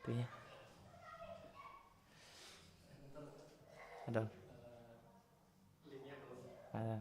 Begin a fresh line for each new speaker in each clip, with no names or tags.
Itunya. Ada. Ada.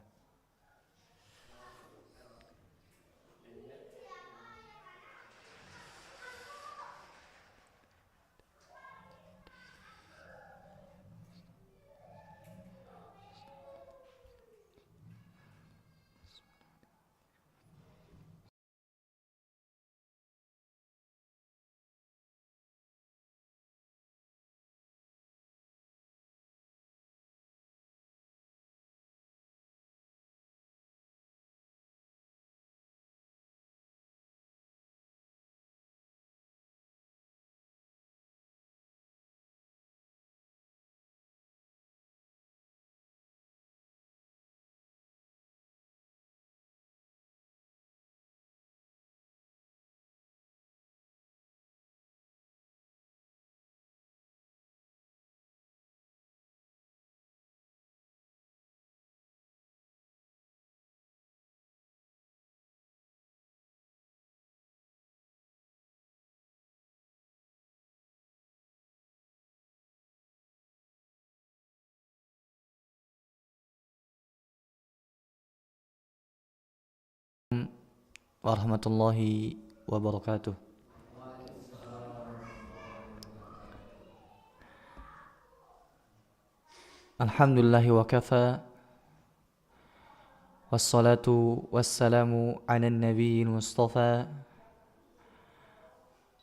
Warahmatullahi wabarakatuh. Alhamdulillahi wa kafa. Wassalatu wassalamu ala nabiyil mustafa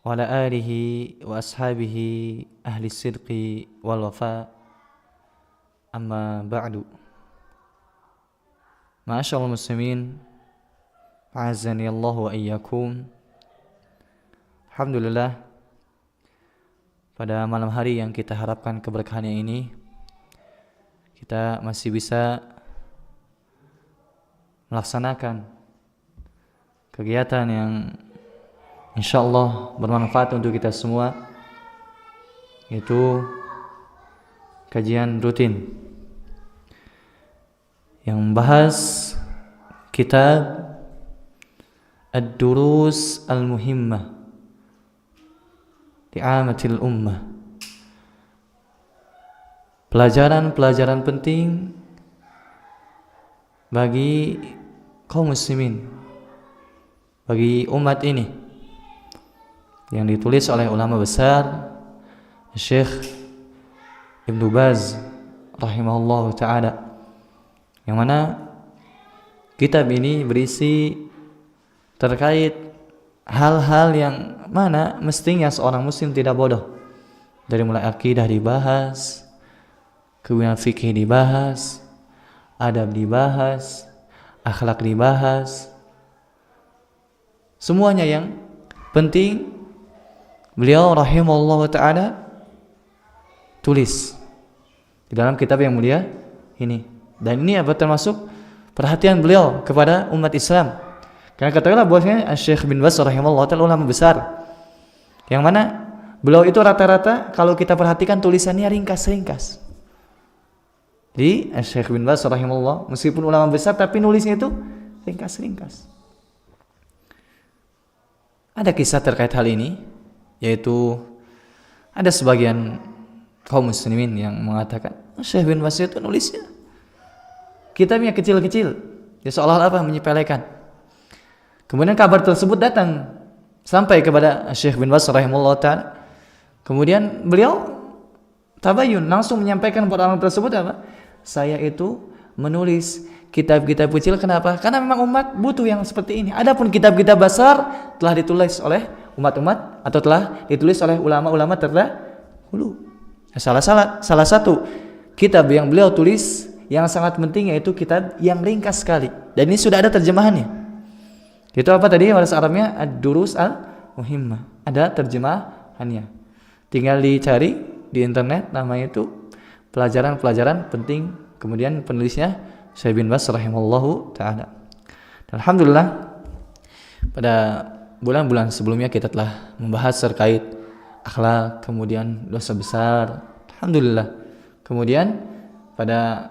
wa ala alihi wa ashabihi ahli sidqi wal wafa. Amma ba'du. Ma'asyarul muslimin, a'azzani Allah wa iyyakum. Alhamdulillah, pada malam hari yang kita harapkan keberkahannya ini, kita masih bisa melaksanakan kegiatan yang insyaallah bermanfaat untuk kita semua, yaitu kajian rutin yang membahas kitab Ad-Durus Al-Muhimmah Li'amatil Ummah, pelajaran-pelajaran penting bagi kaum muslimin, bagi umat ini, yang ditulis oleh ulama besar Syekh Ibnu Baz rahimahullah ta'ala, yang mana kitab ini berisi terkait hal-hal yang mana mestinya seorang muslim tidak bodoh. Dari mulai akidah dibahas, kemudian fikih dibahas, adab dibahas, akhlak dibahas, semuanya yang penting beliau rahimahullah ta'ala tulis di dalam kitab yang mulia ini. Dan ini apa termasuk perhatian beliau kepada umat Islam. Karena katakanlah bahwasanya Syekh bin Baz rahimahullah ta'ala ulama besar, yang mana beliau itu rata-rata kalau kita perhatikan tulisannya ringkas-ringkas. Jadi Syekh bin Baz rahimahullah meskipun ulama besar tapi nulisnya itu ringkas-ringkas. Ada kisah terkait hal ini, yaitu ada sebagian kaum muslimin yang mengatakan Syekh bin Baz itu nulisnya kitabnya kecil-kecil, ya seolah-olah apa menyepelekan. Kemudian kabar tersebut datang sampai kepada Syekh bin Baz rahimahullah ta'ala. Kemudian beliau tabayun, langsung menyampaikan kepada orang tersebut apa? Saya itu menulis kitab-kitab kecil, kenapa? Karena memang umat butuh yang seperti ini. Adapun kitab-kitab besar telah ditulis oleh umat-umat atau telah ditulis oleh ulama-ulama terdahulu. Salah satu kitab yang beliau tulis yang sangat penting yaitu kitab yang ringkas sekali, dan ini sudah ada terjemahannya. Itu apa tadi bahasa Arabnya? Ad-Durus Al-Muhimmah. Ada terjemahannya. Tinggal dicari di internet, namanya itu pelajaran-pelajaran penting. Kemudian penulisnya Syekh bin Baz rahimahullahu ta'ala. Alhamdulillah, pada bulan-bulan sebelumnya kita telah membahas terkait akhlak, kemudian dosa besar. Alhamdulillah. Kemudian pada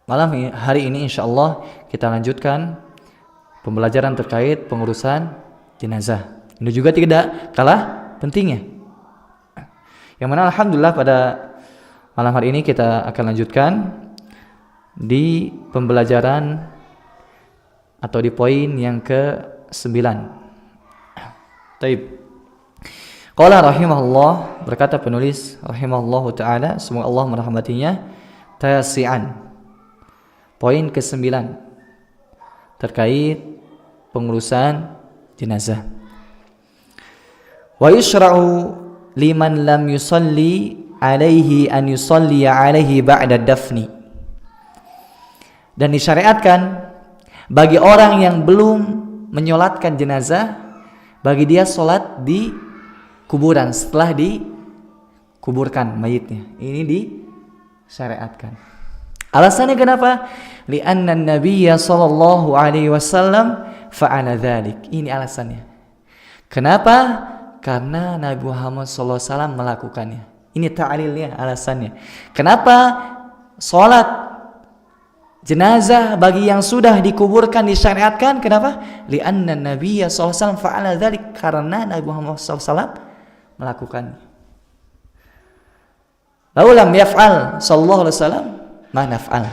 malam hari ini insyaallah kita lanjutkan pembelajaran terkait pengurusan jenazah. Ini juga tidak kalah pentingnya. Yang mana alhamdulillah pada malam hari ini kita akan lanjutkan di pembelajaran atau di poin yang ke-9. Taib. Qala rahimahullah, berkata penulis rahimahullahu taala, semoga Allah merahmatinya, tasi'an. Poin ke-9 terkait pengurusan jenazah. Wa yushra'u liman lam yusalli alaihi an yusalli alaihi ba'da dafni. Dan disyariatkan bagi orang yang belum menyolatkan jenazah, bagi dia solat di kuburan setelah dikuburkan mayitnya. Ini disyariatkan. Alasannya kenapa? Li'anna an-nabiyya sallallahu alaihi wasallam fa'ala dzalik. Ini alasannya. Kenapa? Karena Nabi Muhammad sallallahu alaihi wasallam melakukannya. Ini ta'lilnya, alasannya. Kenapa salat jenazah bagi yang sudah dikuburkan disyariatkan? Kenapa? Li'anna an-nabiyya sallallahu alaihi wasallam fa'ala dzalik. Karena Nabi Muhammad sallallahu alaihi wasallam melakukannya. Lalu lam yaf'al sallallahu alaihi wasallam ma naf'al.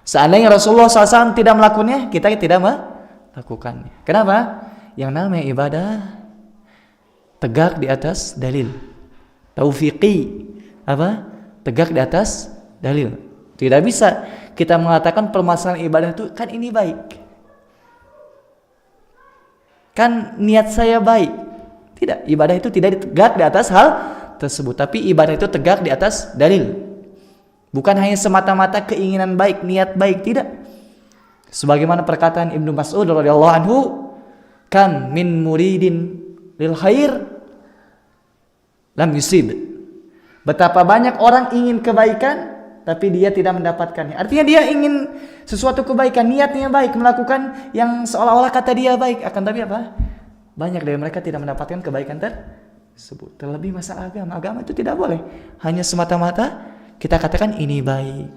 Seandainya Rasulullah SAW tidak melakukannya, kita tidak melakukannya. Kenapa? Yang namanya ibadah tegak di atas dalil. Taufiqi apa? Tegak di atas dalil. Tidak bisa kita mengatakan permasalahan ibadah itu kan ini baik. Kan niat saya baik. Tidak, ibadah itu tidak tegak di atas hal tersebut, tapi ibadah itu tegak di atas dalil. Bukan hanya semata-mata keinginan baik, niat baik, tidak. Sebagaimana perkataan Ibnu Mas'ud radhiyallahu anhu, "Kam min muridin lil khair lam yusib." Betapa banyak orang ingin kebaikan tapi dia tidak mendapatkannya. Artinya dia ingin sesuatu kebaikan, niatnya baik, melakukan yang seolah-olah kata dia baik, akan tapi apa? Banyak dari mereka tidak mendapatkan kebaikan tersebut. Terlebih masalah agama. Agama itu tidak boleh hanya semata-mata kita katakan ini baik.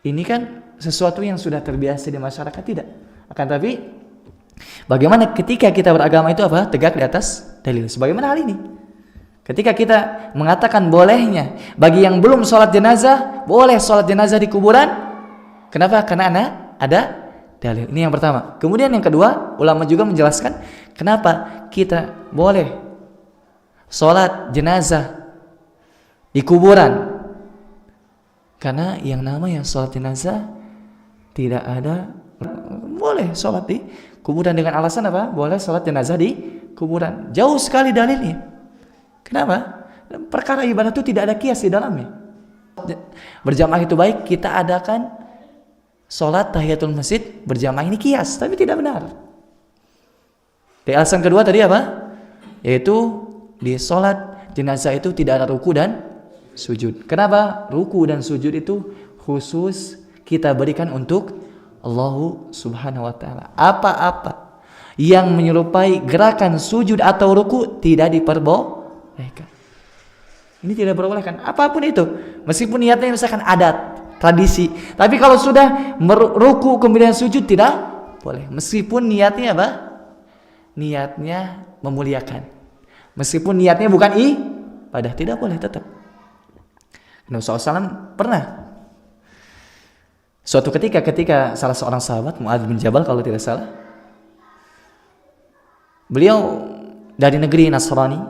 Ini kan sesuatu yang sudah terbiasa di masyarakat, tidak. Akan tapi bagaimana ketika kita beragama itu apa? Tegak di atas dalil. Sebagaimana hal ini. Ketika kita mengatakan bolehnya bagi yang belum sholat jenazah, boleh sholat jenazah di kuburan. Kenapa? Karena ada dalil. Ini yang pertama. Kemudian yang kedua, ulama juga menjelaskan kenapa kita boleh sholat jenazah di kuburan. Karena yang namanya sholat jenazah tidak ada, boleh sholat di kuburan dengan alasan apa? Boleh sholat jenazah di kuburan. Jauh sekali dalilnya. Kenapa? Perkara ibadah itu tidak ada kias di dalamnya. Berjamaah itu baik, kita adakan sholat tahiyatul masjid berjamaah, ini kias, tapi tidak benar. Di alasan kedua tadi apa? Yaitu di sholat jenazah itu tidak ada ruku dan sujud. Kenapa? Ruku dan sujud itu khusus kita berikan untuk Allah Subhanahu wa taala. Apa-apa yang menyerupai gerakan sujud atau ruku tidak diperbolehkan. Ini tidak diperbolehkan. Apapun itu, meskipun niatnya misalkan adat, tradisi. Tapi kalau sudah ruku kemudian sujud tidak boleh. Meskipun niatnya apa? Niatnya memuliakan. Meskipun niatnya bukan ibadah, tidak boleh tetap. Nabi SAW pernah suatu ketika salah seorang sahabat Mu'adz bin Jabal kalau tidak salah, beliau dari negeri Nasrani,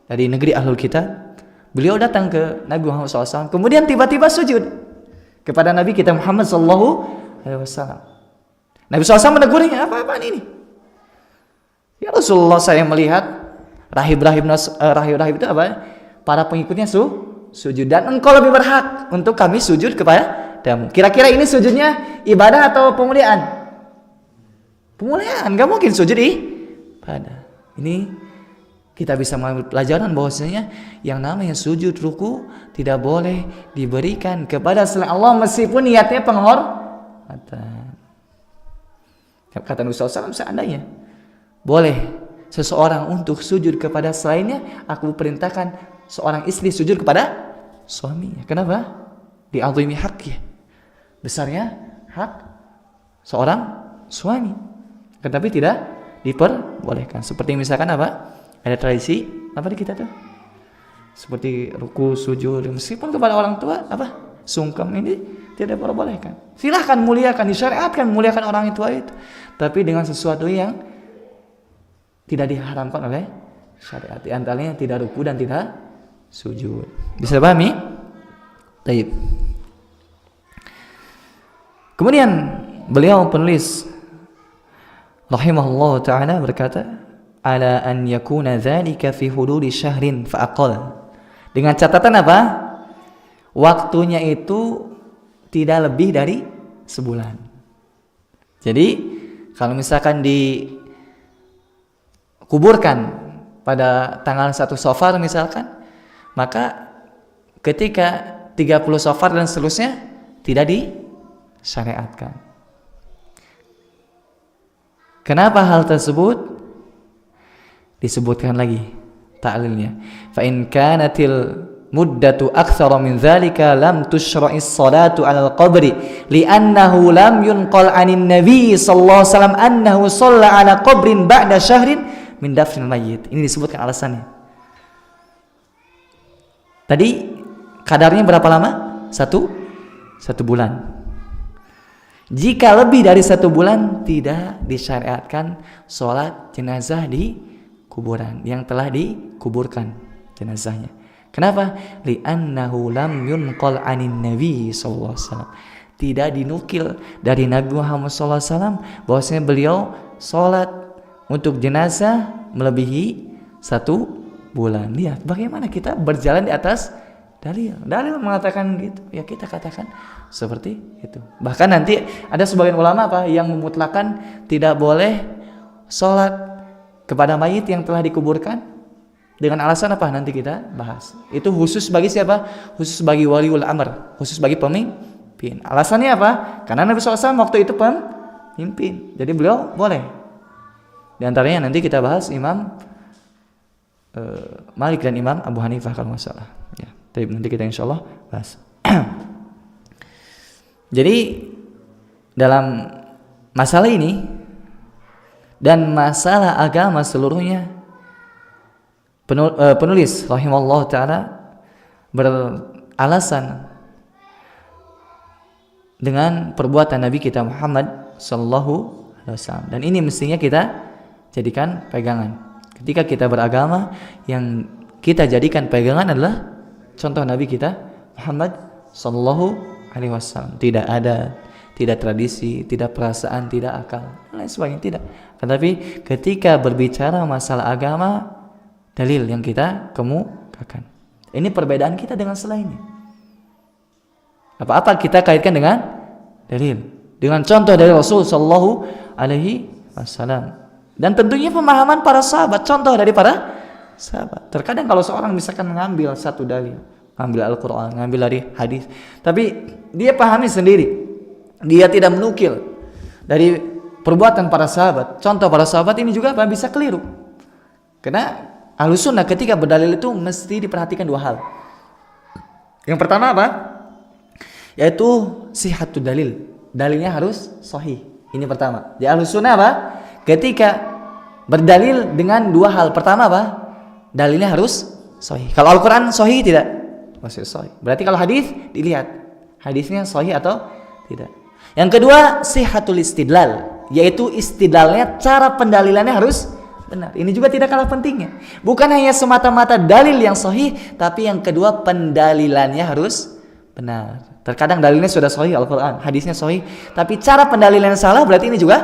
dari negeri Ahlul Kitab, beliau datang ke Nabi Muhammad SAW, kemudian tiba-tiba sujud kepada Nabi kita Muhammad SAW. Nabi SAW menegurnya, apa-apaan ini? Ya Rasulullah, saya melihat rahib-rahib itu apa? Para pengikutnya sujud, dan engkau lebih berhak untuk kami sujud kepadamu. Kira-kira ini sujudnya ibadah atau pemuliaan? Pemuliaan, gak mungkin sujud ibadah. Ini kita bisa mengambil pelajaran bahwasanya yang namanya sujud ruku tidak boleh diberikan kepada selain Allah meskipun niatnya penghormatan. Kata Nabi SAW, seandainya boleh seseorang untuk sujud kepada selainnya, aku perintahkan seorang istri sujud kepada suaminya. Kenapa? Di'azimi haknya, besarnya hak seorang suami. Tetapi tidak diperbolehkan. Seperti misalkan apa? Ada tradisi apa di kita tuh? seperti ruku, sujud, meskipun kepada orang tua sungkem, ini tidak diperbolehkan. Silahkan muliakan, disyariatkan muliakan orang tua itu, tapi dengan sesuatu yang tidak diharamkan oleh syariat. Di antaranya tidak ruku dan tidak sujud. Bisa pahami? Baik. Kemudian beliau penulis rahimahullah ta'ala berkata, ala an yakuna dzalika fi hududi syahrin fa aqall. Dengan catatan apa? Waktunya itu tidak lebih dari sebulan. Jadi kalau misalkan dikuburkan pada tanggal 1 Safar misalkan, maka ketika 30 Safar dan seterusnya tidak disyariatkan. Kenapa hal tersebut? Disebutkan lagi ta'lilnya. Fa in kanatil muddatu aktsara min dzalika lam tushra'is salatu 'alal qabri li'annahu lam yunqal 'anin nabiy sallallahu alaihi wasallam annahu shalla 'ala qabrin ba'da syahrin min dafnil mayyit. Ini disebutkan alasannya. Tadi kadarnya berapa lama? Satu bulan. Jika lebih dari 1 bulan tidak disyariatkan sholat jenazah di kuburan yang telah dikuburkan jenazahnya. Kenapa? Li'annahu lam yunqal 'anin nabi sallallahu alaihi wasallam. Tidak dinukil dari Nabi Muhammad sallallahu alaihi wasallam bahwasanya beliau sholat untuk jenazah melebihi 1 bulan. Lihat bagaimana kita berjalan di atas dalil mengatakan gitu, ya kita katakan seperti itu. Bahkan nanti ada sebagian ulama yang memutlakan tidak boleh sholat kepada mayit yang telah dikuburkan dengan alasan apa? Nanti kita bahas. Itu khusus bagi siapa? Khusus bagi waliul amr, khusus bagi pemimpin. Alasannya apa? Karena Nabi SAW waktu itu pemimpin, jadi beliau boleh. Di antaranya nanti kita bahas Imam Malik dan Imam Abu Hanifah kalau nggak salah. Ya, tapi nanti kita insya Allah bahas. Jadi dalam masalah ini dan masalah agama seluruhnya, penulis rahimahullah ta'ala beralasan dengan perbuatan Nabi kita Muhammad sallallahu alaihi wasallam, dan ini mestinya kita jadikan pegangan. Ketika kita beragama, yang kita jadikan pegangan adalah contoh Nabi kita Muhammad sallallahu alaihi wasallam. Tidak tradisi, tidak perasaan, tidak akal, lain sebagainya, tidak. Tetapi ketika berbicara masalah agama, dalil yang kita kemukakan. Ini perbedaan kita dengan selainnya. Apa-apa kita kaitkan dengan dalil, dengan contoh dari Rasul sallallahu alaihi wasallam. Dan tentunya pemahaman para sahabat, contoh dari para sahabat. Terkadang kalau seorang misalkan mengambil satu dalil, ngambil Al-Quran, ngambil dari hadis, tapi dia pahami sendiri, dia tidak menukil dari perbuatan para sahabat, contoh para sahabat, ini juga bisa keliru. Karena Ahlus Sunnah ketika berdalil itu mesti diperhatikan 2 hal. Yang pertama apa? Yaitu sihhatud dalil, dalilnya harus sahih. Ini pertama. Di Ahlus Sunnah apa? Ketika berdalil dengan 2 hal. Pertama apa? Dalilnya harus sahih. Kalau Al-Quran sahih tidak? Masih sahih. Berarti kalau hadis dilihat hadisnya sahih atau tidak. Yang kedua, sihhatul istidlal, yaitu istidlalnya, cara pendalilannya harus benar. Ini juga tidak kalah pentingnya. Bukan hanya semata-mata dalil yang sahih, tapi yang kedua pendalilannya harus benar. Terkadang dalilnya sudah sahih, Al-Quran, hadisnya sahih, tapi cara pendalilannya salah, berarti ini juga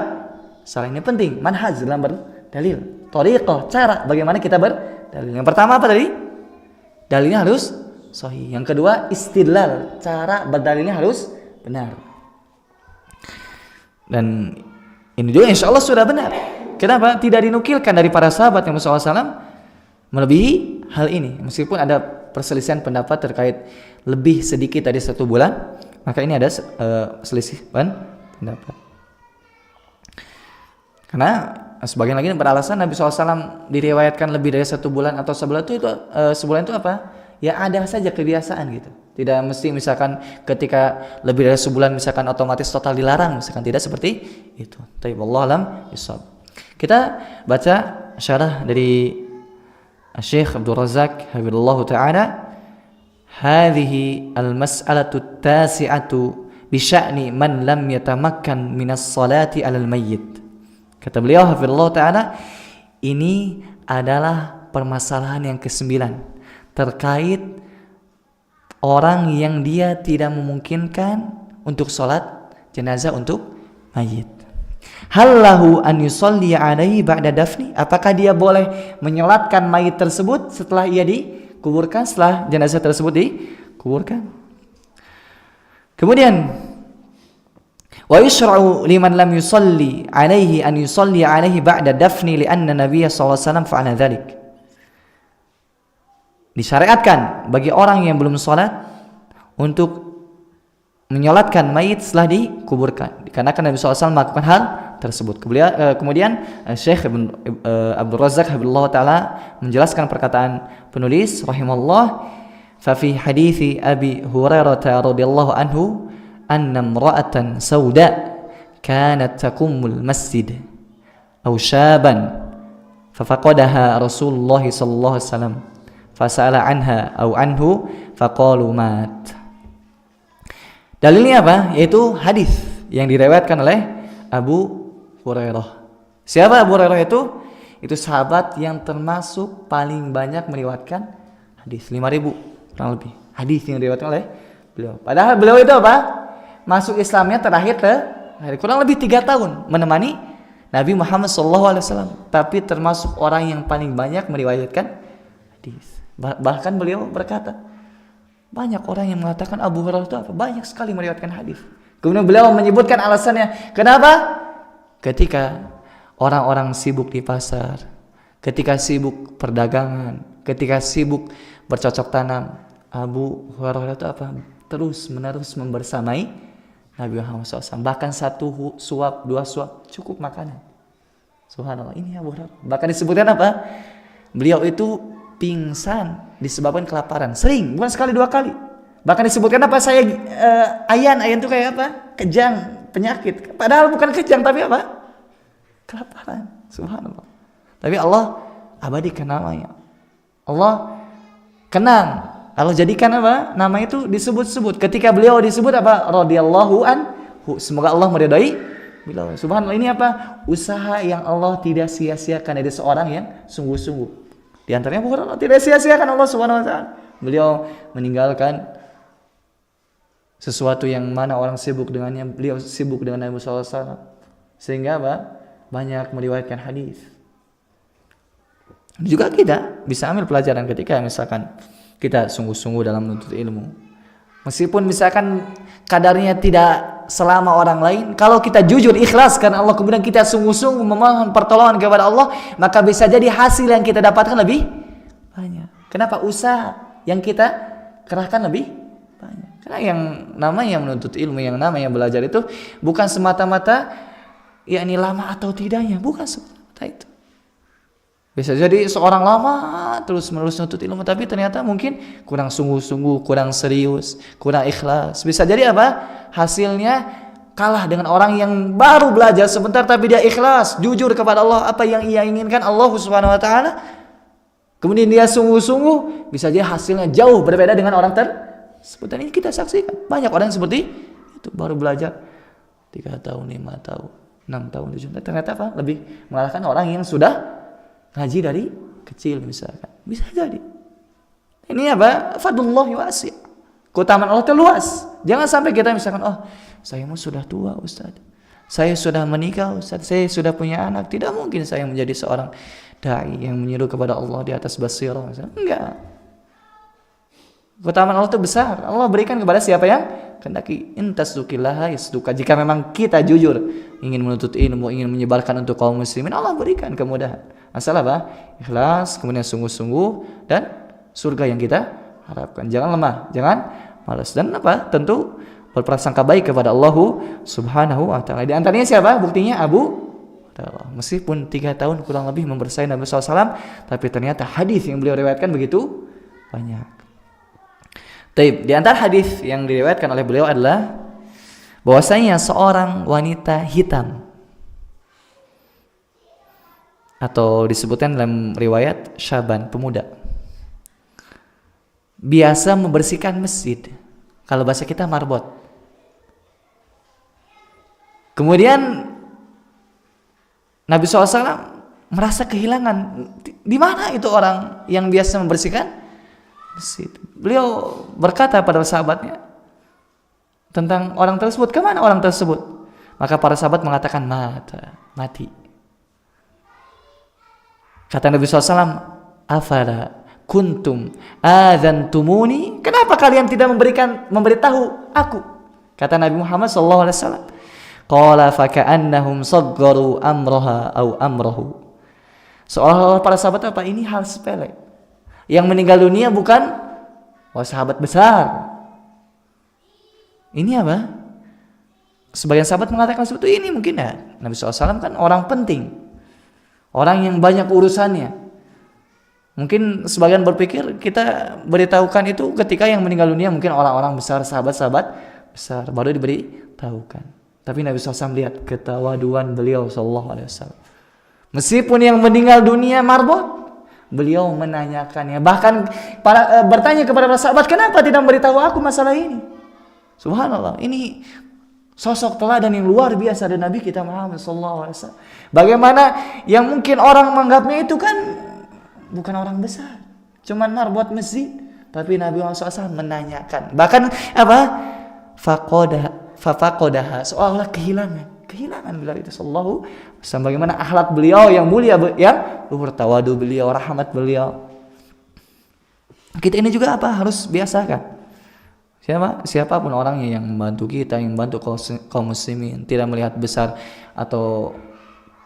salah. Ini penting, manhaj dalam berdalil, thariqah, cara bagaimana kita berdalil. Yang pertama apa tadi? Dalilnya harus sahih. Yang kedua istidlal, cara berdalilnya harus benar. Dan ini juga insya Allah sudah benar. Kenapa? Tidak dinukilkan dari para sahabat yang Rasulullah SAW melebihi hal ini. Meskipun ada perselisihan pendapat terkait lebih sedikit dari 1 bulan, maka ini ada selisih pendapat. Karena sebagian lagi beralasan Nabi SAW diriwayatkan lebih dari 1 bulan atau sebulan itu sebulan itu apa? Ya ada saja kebiasaan gitu. Tidak mesti misalkan ketika lebih dari sebulan misalkan otomatis total dilarang, misalkan tidak seperti itu. Tapi wallahu alam bishawab. Kita baca syarah dari Syekh Abdul Razak hafizallahu taala, hadhihi al-mas'alatu at-tasi'atu bi sya'ni man lam yatamakkan minas salati 'alal mayyit. Kata beliau hafizallahu taala, ini adalah permasalahan yang ke-9 terkait orang yang dia tidak memungkinkan untuk salat jenazah untuk mayit. Hal lahu an yusalli alaihi ba'da dafni? Apakah dia boleh menyolatkan mayit tersebut setelah ia dikuburkan, setelah jenazah tersebut dikuburkan? Kemudian wa yushra'u liman lam yusalli alaihi an yusalli alaihi ba'da dafni li'anna Nabiya sallallahu alaihi wasallam fa'ala dzalik. Disyariatkan bagi orang yang belum salat untuk menyolatkan mayit setelah dikuburkan, karena Nabi SAW melakukan hal tersebut. Kemudian Syekh Abdul Razak hafizallahu taala menjelaskan perkataan penulis rahimallah, fa fi hadithi Abi Hurairah radhiyallahu anhu anna imra'atan sauda kanat taqumul masjid aw syaban fa faqadaha Rasulullah sallallahu alaihi wasallam fasala anha aw anhu faqalu mat. Dalilnya apa? Yaitu hadis yang diriwayatkan oleh Abu Hurairah. Siapa Abu Hurairah itu? Itu sahabat yang termasuk paling banyak meriwayatkan hadis, 5.000 kurang lebih hadis yang diriwayatkan oleh beliau. Padahal beliau itu apa? Masuk Islamnya terakhir kurang lebih 3 tahun menemani Nabi Muhammad SAW, tapi termasuk orang yang paling banyak meriwayatkan hadis. Bahkan beliau berkata, banyak orang yang mengatakan Abu Hurairah itu apa? Banyak sekali meriwayatkan hadis. Kemudian beliau menyebutkan alasannya. Kenapa? Ketika orang-orang sibuk di pasar, ketika sibuk perdagangan, ketika sibuk bercocok tanam, Abu Hurairah itu apa? Terus menerus membersamai Nabi Muhammad SAW. Bahkan 1 suap, 2 suap cukup makanan. Subhanallah, ini Abu Hurairah. Bahkan disebutkan apa? Beliau itu pingsan disebabkan kelaparan, sering, bukan sekali 2 kali. Bahkan disebutkan apa? Ayan itu kayak apa? Kejang, penyakit. Padahal bukan kejang, tapi apa? Kelaparan. Subhanallah. Tapi Allah abadikan namanya. Allah kenang. Allah jadikan apa? Nama itu disebut-sebut. Ketika beliau disebut apa? Radhiyallahu anhu. Semoga Allah meridai beliau. Subhanallah, ini apa? Usaha yang Allah tidak sia-siakan dari seorang yang sungguh-sungguh. Di antaranya bukan Allah, tidak sia-siakan Allah Subhanahu wa taala. Beliau meninggalkan sesuatu yang mana orang sibuk dengannya, beliau sibuk dengan Nabi sallallahu alaihi wasallam. Sehingga apa? Banyak meriwayatkan hadis. Juga kita bisa ambil pelajaran ketika misalkan kita sungguh-sungguh dalam menuntut ilmu. Meskipun misalkan kadarnya tidak selama orang lain, kalau kita jujur ikhlas karena Allah, kemudian kita sungguh-sungguh memohon pertolongan kepada Allah, maka bisa jadi hasil yang kita dapatkan lebih banyak. Kenapa? Usaha yang kita kerahkan lebih banyak. Karena yang namanya menuntut ilmu, yang namanya belajar itu bukan semata-mata yakni lama atau tidaknya, bukan semata itu. Bisa jadi seorang lama terus-menerus menuntut ilmu, tapi ternyata mungkin kurang sungguh-sungguh, kurang serius, kurang ikhlas. Bisa jadi apa? Hasilnya kalah dengan orang yang baru belajar sebentar tapi dia ikhlas, jujur kepada Allah, apa yang ia inginkan Allah Subhanahu wa taala. Kemudian dia sungguh-sungguh, bisa jadi hasilnya jauh berbeda dengan orang tersebut. Dan ini kita saksikan. Banyak orang seperti itu, baru belajar 3 tahun, 5 tahun, 6 tahun, 7 tahun. Ternyata apa? Lebih mengalahkan orang yang sudah ngaji dari kecil misalkan. Bisa jadi. Ini apa? Fadlullah wasi'. Keutamaan Allah itu luas. Jangan sampai kita misalkan, oh saya sudah tua Ustaz, saya sudah menikah Ustaz, saya sudah punya anak. Tidak mungkin saya menjadi seorang da'i yang menyeru kepada Allah di atas basirah. Enggak. Keutamaan Allah itu besar. Allah berikan kepada siapa yang kehendaki. Intasdukillaha yasduka. Jika memang kita jujur ingin menuntut ilmu, ingin menyebarkan untuk kaum muslimin, Allah berikan kemudahan. Asal apa? Ikhlas, kemudian sungguh-sungguh, dan surga yang kita harapkan. Jangan lemah, jangan malas, dan apa? Tentu berprasangka baik kepada Allah Subhanahu wa taala. Di antaranya siapa? Buktinya Abu Hurairah. Meskipun 3 tahun kurang lebih membersamai Nabi SAW, tapi ternyata hadis yang beliau riwayatkan begitu banyak. Taib, di antara hadis yang diriwayatkan oleh beliau adalah bahwasanya seorang wanita hitam atau disebutkan dalam riwayat syaban, pemuda, biasa membersihkan masjid. Kalau bahasa kita marbot. Kemudian Nabi SAW merasa kehilangan, di mana itu orang yang biasa membersihkan masjid. Beliau berkata pada sahabatnya tentang orang tersebut, kemana orang tersebut? Maka para sahabat mengatakan mati. Kata Nabi SAW, afala kuntum adzantumuni, kenapa kalian tidak memberitahu aku? Kata Nabi Muhammad SAW, qala faka'annahum saggaru amraha au amrahu. Seolah-olah para sahabat apa? Ini hal sepele. Yang meninggal dunia bukan sahabat besar. Ini apa? Sebagian sahabat mengatakan seperti ini mungkin ya. Nabi SAW kan orang penting, orang yang banyak urusannya. Mungkin sebagian berpikir kita beritahukan itu ketika yang meninggal dunia mungkin orang-orang besar, sahabat-sahabat besar, baru diberitahukan. Tapi Nabi SAW lihat ketawaduan beliau SAW. Meskipun yang meninggal dunia marbot, beliau menanyakannya. Bahkan bertanya kepada para sahabat, kenapa tidak memberitahu aku masalah ini? Subhanallah, ini sosok teladan yang luar biasa dari Nabi kita Muhammad SAW. Bagaimana yang mungkin orang menganggapnya itu kan bukan orang besar, cuman marbot masjid, tapi Nabi Muhammad SAW menanyakan. Bahkan apa? Faqadaha, seolah kehilangan beliau itu sallallahu alaihi wasallam. Bagaimana akhlak beliau yang mulia, yang luhur, tawadu beliau, rahmat beliau. Kita ini juga apa? Harus biasakan. Siapapun orangnya yang membantu kita, yang membantu kaum muslimin, tidak melihat besar atau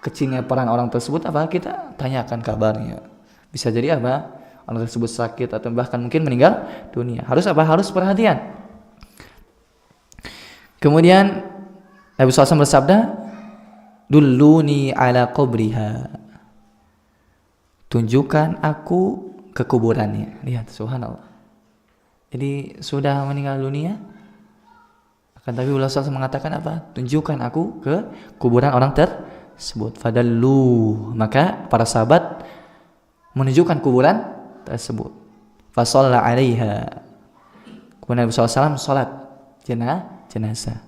kecilnya peran orang tersebut, apa kita tanyakan kabarnya. Bisa jadi apa? Orang tersebut sakit atau bahkan mungkin meninggal dunia. Harus apa? Harus perhatian. Kemudian Nabi SAW bersabda, dulluni ala qabriha, tunjukkan aku ke kuburannya. Lihat, subhanallah. Jadi sudah meninggal dunia, akan tapi Rasulullah SAW mengatakan apa? Tunjukkan aku ke kuburan orang tersebut. Fadallu, maka para sahabat menunjukkan kuburan tersebut. Fasalla alaiha, kemudian Nabi SAW salat jenazah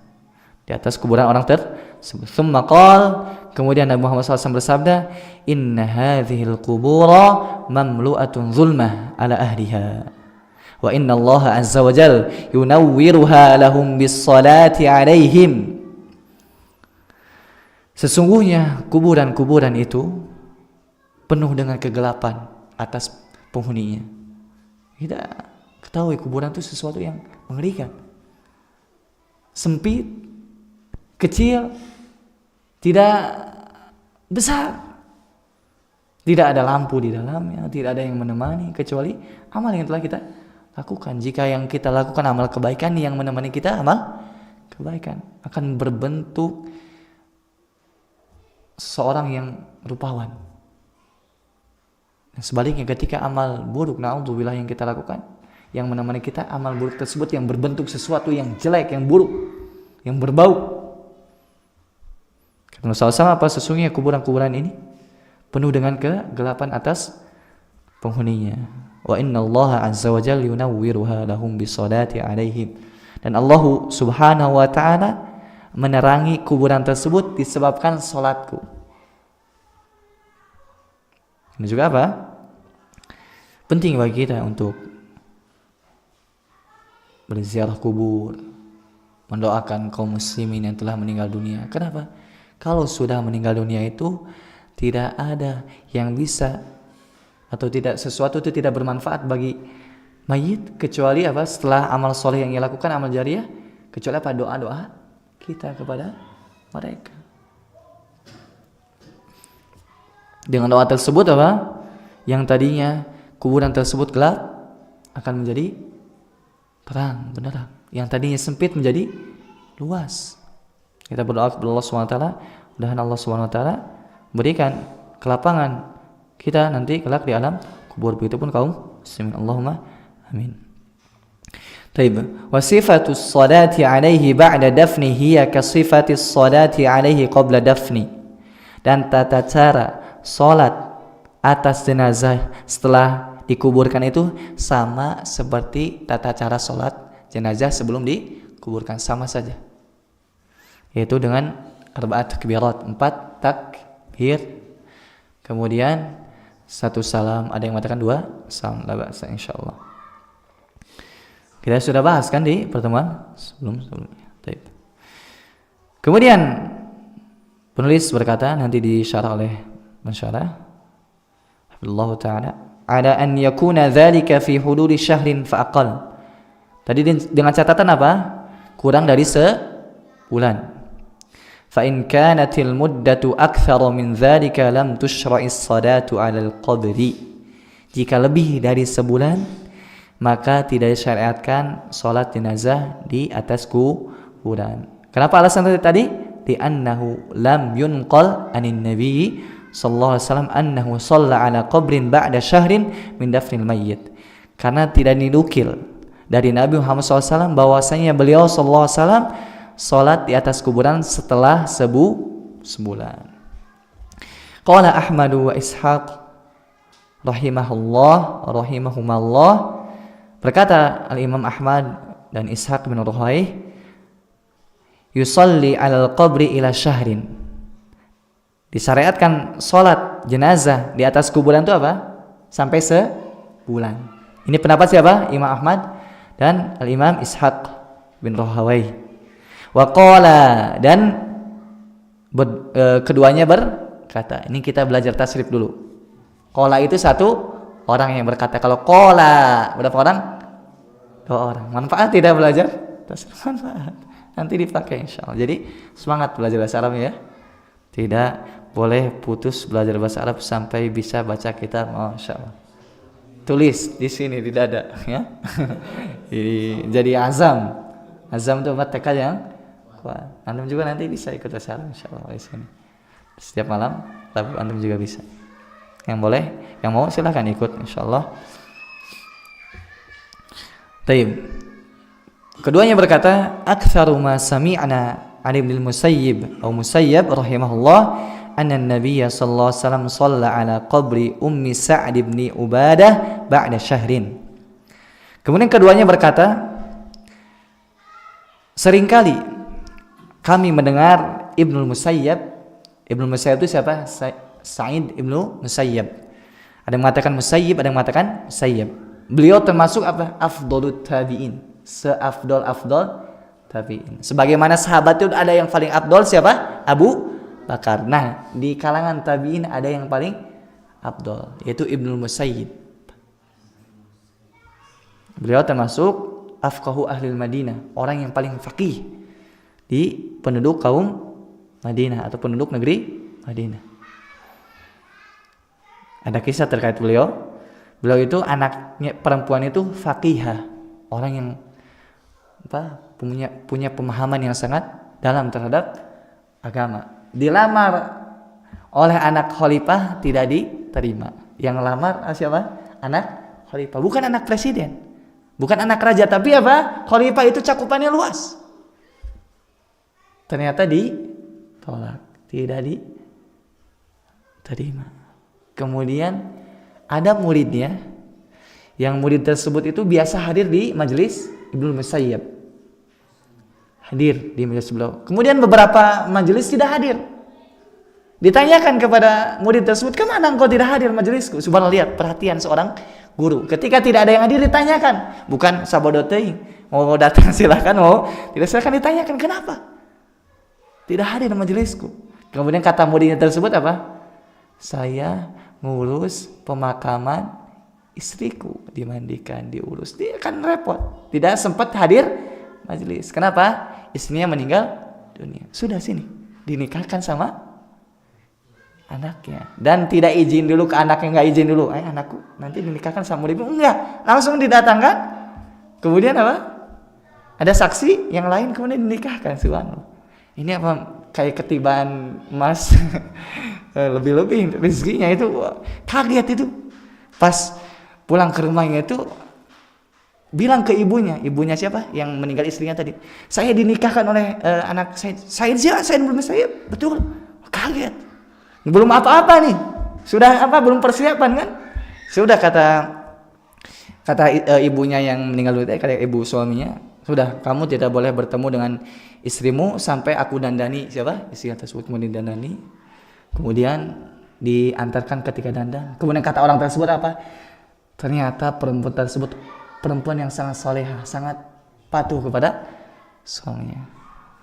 di atas kuburan orang tersebut. Tsumma qala, kemudian Nabi Muhammad SAW bersabda, inna hadhil qubura mamlu'atun zulmah ala ahliha, wa inna Allah azza wa jal yunawwiruha lahum bis salati alaihim. Sesungguhnya kuburan-kuburan itu penuh dengan kegelapan atas penghuninya. Kita ketahui kuburan itu sesuatu yang mengerikan, sempit, kecil, tidak besar, tidak ada lampu di dalamnya, tidak ada yang menemani kecuali amal yang telah kita lakukan. Jika yang kita lakukan amal kebaikan, yang menemani kita amal kebaikan, akan berbentuk seorang yang rupawan. Dan sebaliknya ketika amal buruk, na'udzubillah, yang kita lakukan, yang menemani kita amal buruk tersebut yang berbentuk sesuatu yang jelek, yang buruk, yang berbau. Kata Rasulullah SAW, apa? Sesungguhnya kuburan-kuburan ini penuh dengan kegelapan atas penghuninya. Wa inna Allah azza wa jalla yunawwiruha lahum bisolati alaihim. Dan Allah subhanahu wa ta'ala menerangi kuburan tersebut disebabkan salatku. Ini juga apa? Penting bagi kita untuk berziarah kubur, mendoakan kaum muslimin yang telah meninggal dunia. Kenapa? Kalau sudah meninggal dunia itu tidak ada yang bisa atau tidak, sesuatu itu tidak bermanfaat bagi mayit kecuali apa? Setelah amal soleh yang ia lakukan, amal jariah, kecuali apa? Doa-doa kita kepada mereka. Dengan doa tersebut apa? Yang tadinya kuburan tersebut gelap akan menjadi terang, benderang. Yang tadinya sempit menjadi luas. Kita berdoa kepada Allah SWT, mudah-mudahan Allah SWT berikan kelapangan kita nanti kelak di alam kubur, begitupun kaum muslimin. Allahumma amin. Taib. Wa sifatus salati alaihi ba'da dafni hiya ka sifatis salati alaihi qabla dafni. Dan tata cara sholat atas jenazah setelah dikuburkan itu sama seperti tata cara sholat jenazah sebelum dikuburkan, sama saja, yaitu dengan 4 takbirat, 4 takbir, kemudian 1 salam, ada yang mengatakan 2 salam, la ba'sa insyaallah. Kita sudah bahas kan di pertemuan sebelumnya. Baik. Kemudian penulis berkata, nanti disyarah oleh pensyarah Allah taala, ada an yakuna dzalika fi hududi syahrin fa aqall. Tadi dengan catatan apa? Kurang dari sebulan. Fa in kanatil muddatu aktsara min dzalika lam tushra'is salatu 'alal qabri. Jika lebih dari sebulan, maka tidak disyariatkan salat jenazah di atas kuburan. Kenapa alasan tadi? Di annahu lam yunqal anin nabi sallallahu alaihi wasallam annahu shalla 'ala qabrin ba'da syahrin min dafnil mayyit. Karena tidak dinukil dari Nabi Muhammad SAW bahwasanya beliau sallallahu alaihi wasallam salat di atas kuburan setelah sebulan. Qala Ahmad wa Ishaq rahimahumallah, berkata Al-Imam Ahmad dan Ishaq bin Ruhaih, yusalli 'alal qabri ila syahrin. Disyariatkan salat jenazah di atas kuburan itu apa? Sampai sebulan. Ini pendapat siapa? Imam Ahmad dan Al-Imam Ishaq bin Ruhaih. Wa qala, dan keduanya berkata. Ini kita belajar tasrif dulu. Qala itu satu orang yang berkata. Kalau qala berapa orang? 2 orang. Manfaat tidak belajar tasrif? Manfaat. Nanti dipakai insyaallah. Jadi semangat belajar bahasa Arab ya. Tidak boleh putus belajar bahasa Arab sampai bisa baca kitab, masyaallah. Tulis di sini di dada ya. Jadi azam itu tekad yang kuat. Antum juga nanti bisa ikut bahasa Arab insyaallah di sini. Setiap malam tapi antum juga bisa. Yang boleh, yang mau silahkan ikut insyaallah. Taib. Keduanya berkata, aktsaru ma sami'na 'an Ibnu Musayyib atau Musayyab rahimahullah anna an-nabiy sallallahu alaihi wasallam shalla 'ala qabri ummi Sa'd bin Ubadah ba'da syahrin. Kemudian keduanya berkata, seringkali kami mendengar Ibnu Musayyab. Ibnu Musayyab itu siapa? Sa'id Ibnu Musayyab. Ada yang mengatakan Musayyib, ada yang mengatakan Musayyab. Beliau termasuk apa? Afdalut tabi'in. Seafdol tabi'in. Sebagaimana sahabat itu ada yang paling afdol siapa? Abu Bakar. Nah, di kalangan tabi'in ada yang paling afdol, yaitu Ibnu Musayyib. Beliau termasuk afqahu ahlil Madinah, orang yang paling faqih di penduduk kaum Madinah atau penduduk negeri Madinah. Ada kisah terkait beliau. Beliau itu anaknya perempuan itu faqihah, orang yang punya pemahaman yang sangat dalam terhadap agama. Dilamar oleh anak khalifah tidak diterima. Yang lamar siapa? Anak khalifah, bukan anak presiden, bukan anak raja, tapi apa? Khalifah itu cakupannya luas. Ternyata ditolak, tidak diterima. Kemudian ada muridnya, yang murid tersebut itu biasa hadir di majelis Ibnu Musayyab, hadir di majelis beliau. Kemudian beberapa majelis tidak hadir. Ditanyakan kepada murid tersebut, kemana engkau tidak hadir majelisku? Subhanallah, lihat perhatian seorang guru. Ketika tidak ada yang hadir ditanyakan, bukan sabodotei, mau datang silakan, mau tidak silakan, ditanyakan kenapa tidak hadir majelisku. Kemudian kata muridnya tersebut apa? Saya ngurus pemakaman istriku, dimandikan, diurus, dia akan repot, tidak sempat hadir majelis. Kenapa? Istrinya meninggal dunia. Sudah sini dinikahkan sama anaknya, dan tidak izin dulu ke anaknya, nggak izin dulu, anakku nanti dinikahkan sama muridmu, enggak, langsung didatangkan. Kemudian apa? Ada saksi yang lain, kemudian dinikahkan. Subhanallah. Ini apa? Kayak ketibaan emas. Lebih-lebih rezekinya itu, kaget itu. Pas pulang ke rumahnya itu bilang ke ibunya siapa yang meninggal istrinya tadi, saya dinikahkan oleh anak saya. Saya belum saya, betul. Kaget, belum apa-apa nih, Sudah apa? Belum persiapan kan? Sudah kata ibunya yang meninggal dunia, kata ibu suaminya, sudah kamu tidak boleh bertemu dengan istrimu sampai aku dandani siapa? Istri tersebut kemudian dandani. Kemudian diantarkan ketika dandan. Kemudian kata orang tersebut apa? Ternyata perempuan tersebut perempuan yang sangat solehah, sangat patuh kepada suaminya.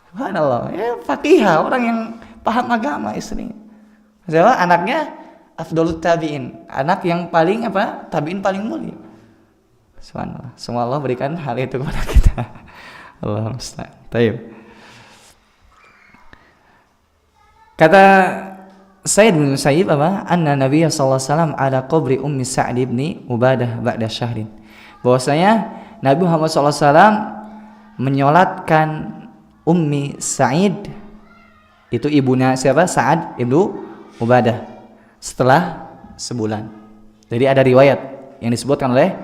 Subhanallah, ya faqihah, orang yang paham agama istri. Siapa? Anaknya afdalut tabi'in, anak yang paling apa? Tabi'in paling mulia. Subhanallah. Semoga Allah berikan hal itu kepada kita. Allah musta'an. Taib. Kata Said bin Musayyib apa? Anna Nabiya sallallahu alaihi wasallam ala qabri Ummi Sa'd ibni Ubadah ba'da syahrin. Bahwasanya Nabi Muhammad sallallahu alaihi wasallam menyolatkan Ummi Sa'id, itu ibunya siapa? Sa'ad ibnu Ubadah, setelah sebulan. Jadi ada riwayat yang disebutkan oleh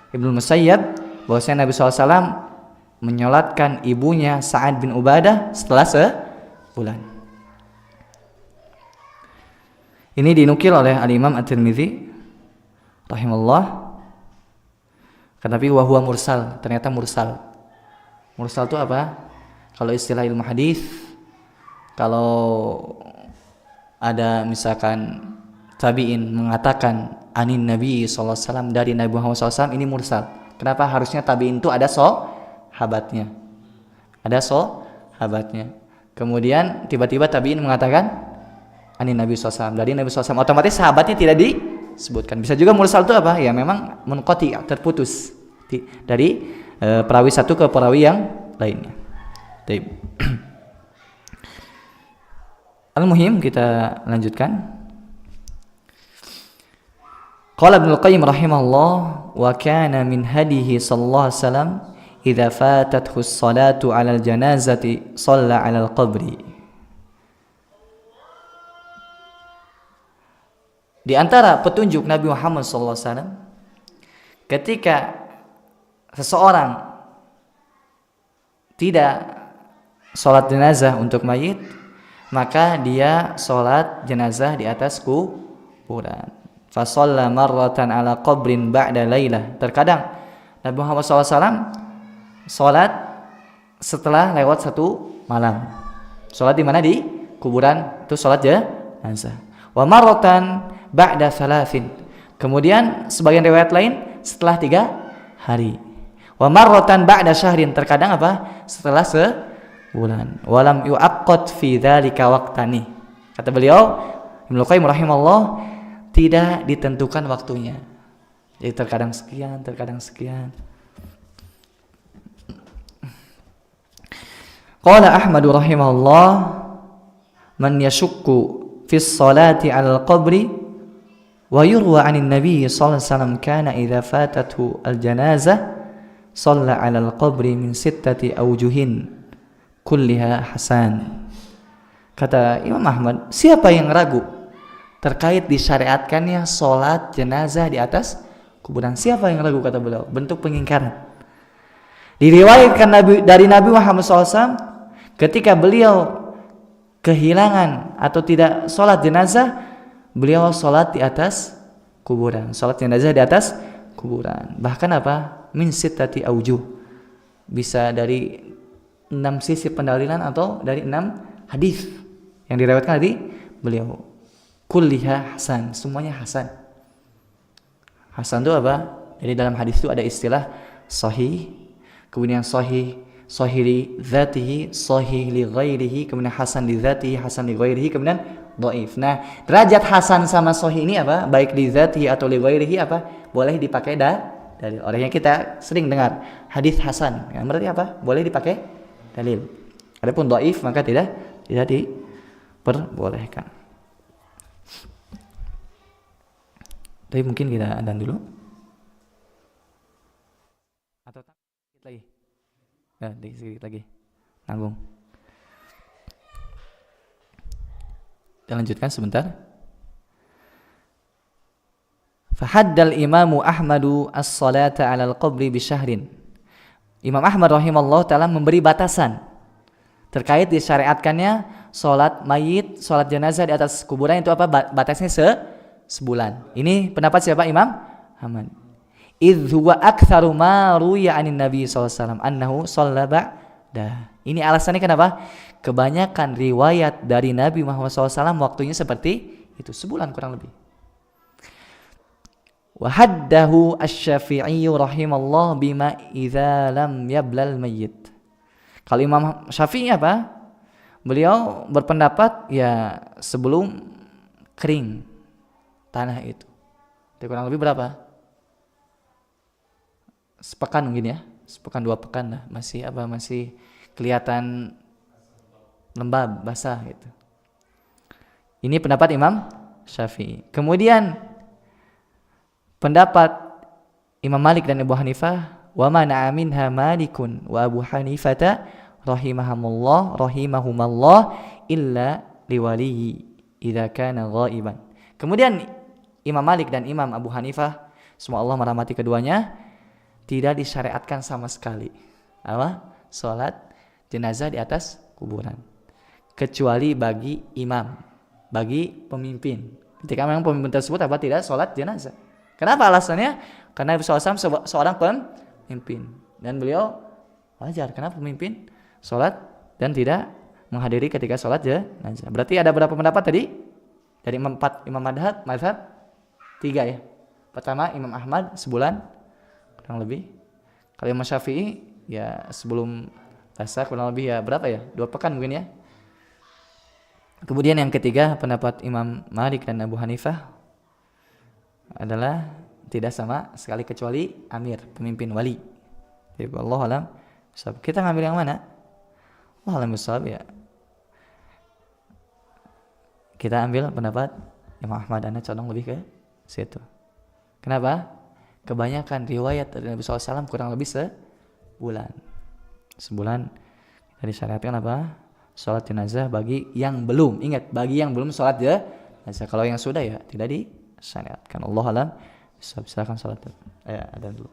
Ibnu Musayyib bahwasanya Nabi SAW menyolatkan ibunya Sa'ad bin Ubadah setelah sebulan. Ini dinukil oleh Al-Imam At-Tirmidzi rahimahullah. Tetapi wa huwa mursal, ternyata mursal. Mursal itu apa? Kalau istilah ilmu hadis, kalau ada misalkan tabi'in mengatakan anin Nabi sallallahu alaihi wasallam, dari Nabi Muhammad SAW, ini mursal. Kenapa? Harusnya tabi'in itu ada sahabatnya. Ada sahabatnya. Kemudian tiba-tiba tabi'in mengatakan anin Nabi SAW, dari Nabi SAW, otomatis sahabatnya tidak disebutkan. Bisa juga mursal itu apa? Ya memang munqati, terputus dari perawi satu ke perawi yang lainnya. Al-muhim, kita lanjutkan. Qala Ibnu Qayyim rahimahullah, wa kana min hadihi sallallahu alaihi wasallam idza fatathu as-salatu 'ala al-janazati shalla 'ala al-qabri. Di antara petunjuk Nabi Muhammad sallallahu alaihi wasallam, ketika seseorang tidak sholat jenazah untuk mayit, maka dia sholat jenazah di atas kuburan. Fa shalla marratan ala qabrin ba'da lailah. Terkadang Nabi Muhammad SAW sholat setelah lewat satu malam. Sholat di mana? Di kuburan, itu sholat jenazah. Wa marratan ba'da thalathin. Kemudian sebagian riwayat lain setelah 3 hari. Wa marratan ba'da syahrin. Terkadang apa? Setelah sebulan. Walam yu'aqqat fi dzalika waqtani. Kata beliau Ibnu Qayyim rahimahullah, tidak ditentukan waktunya. Jadi terkadang sekian, terkadang sekian. Qala Ahmad rahimahullah, man yashukku fi sholati 'ala al-qabri wa yurwa 'anil nabiy sallallahu alaihi wasallam kana idza fatathu al-janazah shalla 'ala al-qabri min 6 awjuhin kulliha hasan. Kata Imam Ahmad, siapa yang ragu terkait disyariatkannya sholat jenazah di atas kuburan? Siapa yang ragu, kata beliau? Bentuk pengingkaran. Diriwayatkan dari Nabi Muhammad SAW, ketika beliau kehilangan atau tidak sholat jenazah, beliau sholat di atas kuburan. Sholat jenazah di atas kuburan. Bahkan apa? Min sittati aujuh. Bisa dari 6 sisi pendalilan atau dari 6 hadis yang diriwayatkan dari beliau. Kulliha hasan, semuanya hasan. Hasan itu apa? Jadi dalam hadis itu ada istilah sahih, kemudian sahih li dzatihi, sahih li ghairihi, kemudian hasan li dzatihi, hasan li ghairihi, kemudian dhaif. Nah, derajat hasan sama sahih ini apa? Baik li dzatihi atau li ghairihi apa? Boleh dipakai dalil. Orangnya kita sering dengar hadis hasan, yang berarti apa? Boleh dipakai dalil. Adapun dhaif maka tidak diperbolehkan. Tapi mungkin kita adzan dulu. Atau sedikit lagi. Ya, sedikit lagi. Tanggung. Kita lanjutkan sebentar. Fahaddal imamu Ahmadu as-salata 'ala al-qabri bi syahrin. Imam Ahmad rahimahullah ta'ala memberi batasan terkait disyariatkannya sholat mayit, sholat jenazah di atas kuburan, itu apa? Batasnya sebulan. Ini pendapat siapa? Imam Ahmad. Idh huwa aktsaru ma ruya anin Nabi SAW annahu shalla ba'da. Ini alasannya kenapa? Kebanyakan riwayat dari Nabi Muhammad SAW waktunya seperti itu, sebulan kurang lebih. Wa haddahu asy-Syafi'i rahimallah bima idza lam yablal mayyit. Kalau Imam Syafi'i apa? Beliau berpendapat ya sebelum kering tanah itu. Jadi kurang lebih berapa? Sepekan mungkin ya, sepekan 2 pekan lah, masih kelihatan lembab basah gitu. Ini pendapat Imam Syafi'i. Kemudian pendapat Imam Malik dan Abu Hanifah, wa mana minha Malikun wa Abu Hanifata rahimahumallah illa liwalihi idza kana ghaiban. Kemudian Imam Malik dan Imam Abu Hanifah, semoga Allah merahmati keduanya, tidak disyariatkan sama sekali apa? Salat jenazah di atas kuburan, kecuali bagi imam, bagi pemimpin. Ketika memang pemimpin tersebut apa tidak salat jenazah. Kenapa alasannya? Karena Nabi SAW seorang pemimpin dan beliau wajar. Kenapa pemimpin salat dan tidak menghadiri ketika salat jenazah? Berarti ada berapa pendapat tadi? Dari imam mazhab 3 ya. Pertama Imam Ahmad sebulan kurang lebih. Kalau Imam Syafi'i ya sebelum basah kurang lebih ya berapa ya? 2 pekan mungkin ya. Kemudian yang ketiga pendapat Imam Malik dan Abu Hanifah adalah tidak sama sekali kecuali amir, pemimpin wali. Jadi Allah alam. Kita ngambil yang mana? Allah alam bisawab ya. Kita ambil pendapat Imam Ahmad, Anda condong lebih ke situ. Kenapa? Kebanyakan riwayat dari Nabi SAW kurang lebih sebulan dari syariatkan apa? Sholat jenazah bagi yang belum, ingat, bagi yang belum sholat jenazah. Kalau yang sudah ya tidak disyariatkan. Allah alam. Silakan sholat. Ada dulu.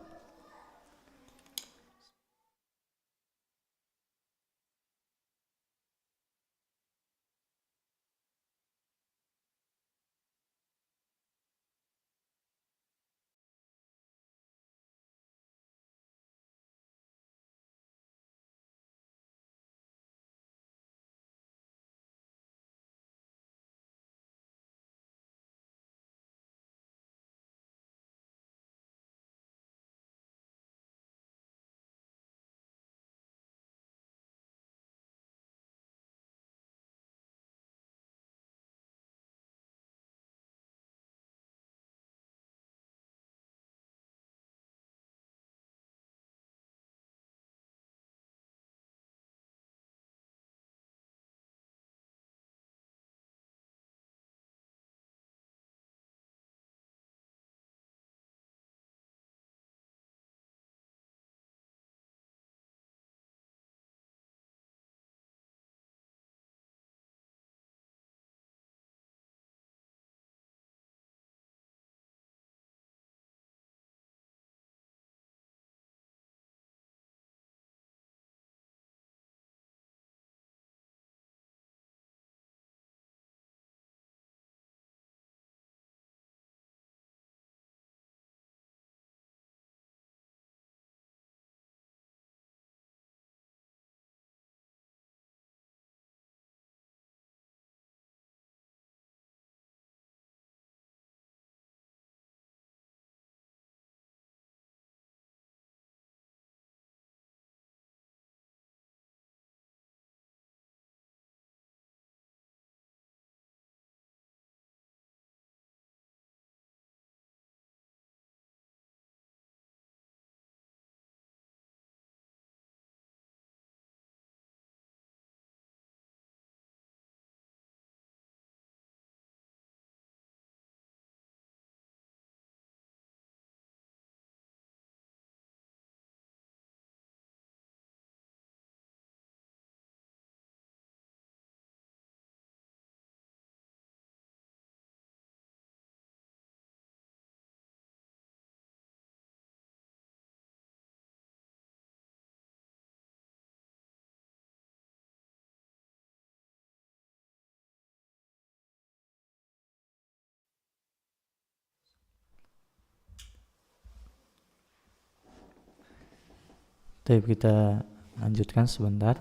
Tapi kita lanjutkan sebentar.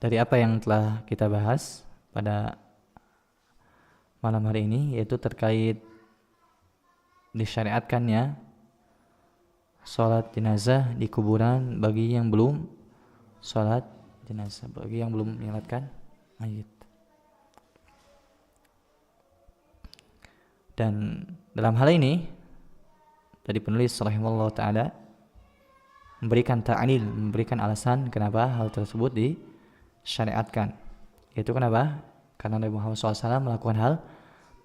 Dari apa yang telah kita bahas pada malam hari ini, yaitu terkait disyariatkannya sholat jenazah di kuburan bagi yang belum sholat jenazah, bagi yang belum menyolatkan mayit. Dan dalam hal ini tadi penulis rahimahullah ta'ala memberikan ta'lil, memberikan alasan kenapa hal tersebut disyariatkan. Yaitu kenapa? Karena Nabi Muhammad SAW melakukan hal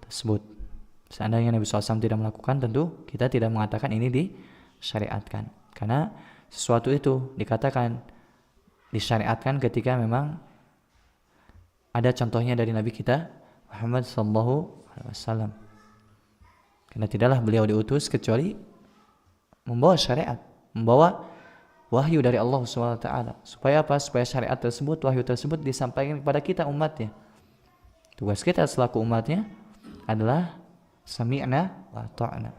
tersebut. Seandainya Nabi SAW tidak melakukan, tentu kita tidak mengatakan ini disyariatkan. Karena sesuatu itu dikatakan disyariatkan ketika memang ada contohnya dari Nabi kita Muhammad SAW. Karena tidaklah beliau diutus kecuali membawa syariat, membawa wahyu dari Allah SWT. Supaya apa? Supaya syariat tersebut, wahyu tersebut disampaikan kepada kita umatnya. Tugas kita selaku umatnya adalah sami'na wa ta'na.